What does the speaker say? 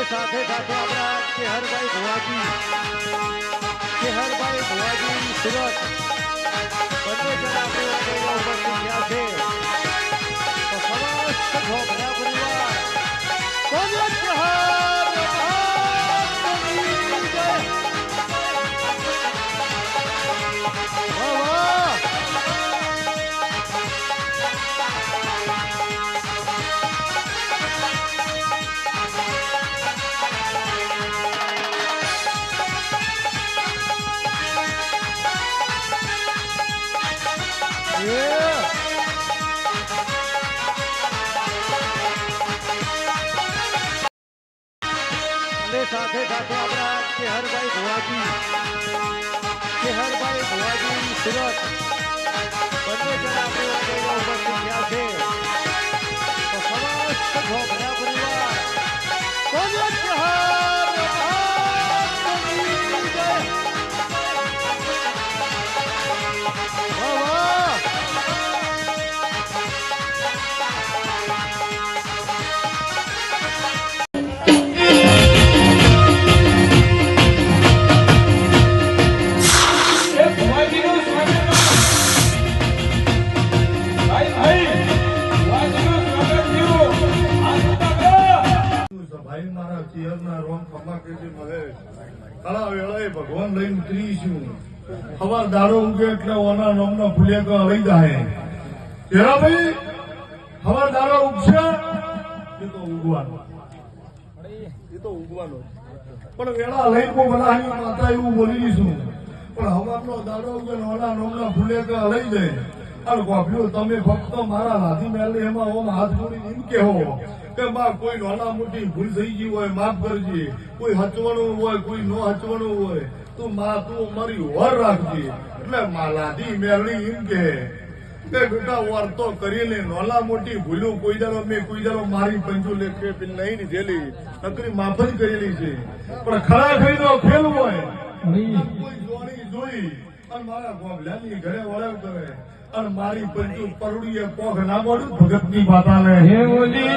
સાથે સાથે આપણા કેહરભાઈ ભુવાજી સુરત બંને જણા આપણે ઉપસ્થિત થયા છે. તો સમસ્ત ઘોઘરા પરિવાર બોલો કેહર મહારાજની જય. વાહ વાહ. સાથે સાથે આપણા કેહરભાઈ ભુવાજી સુરત બંને જણા આપણે ઉપસ્થિત થયા છે. તો સમસ્ત ઘોઘરા પરિવાર બોલો કેહર મહારાજની જય. વાહ વાહ. ભગવાન લઈને ઉતરીશું. હવાર દાડો ઉગે એટલે ઓના નોમના ફુલિયા લઈ જાય. હેરાભાઈ હવાર દાડો ઉગશે એ તો ઉગવાનો પણ વેળા લઈને બનાવી માતા એવું બોલી દઈશું. પણ હવારનો દાડો ઉગે ઓના નોમના ફુલિયા લઈ જાય. અને ગોભ્યું તમે ફક્ત મારા લાધી મેળવી એમાં ઓમ હાથ જોડી એમ કેવો કે માં કોઈ નાના મોટી ભૂલ થઈ ગઈ હોય માફ કરજે, કોઈ હચવાનું હોય કોઈ નો હચવાનું હોય તું માં તું મારી વર રાખજે. એટલે લાધી મેળવી એમ કે બેટા વર તો કરી લે, નાના મોટી ભૂલું કોઈ દાડો મેં કોઈ દાડો મારી પંજુ લેખે નહીં લીધેલી, નકરી માફ જ કરેલી છે. પણ ખરા ખરીનો ફેલ હોય કોઈ જોણી જોઈ અને મારા ગોભલાની ઘરે વળાવ કરે અને મારી પંજુ પરુડીએ પોખ ના મળ્યું ભગત ની માતા ને હે ઓલી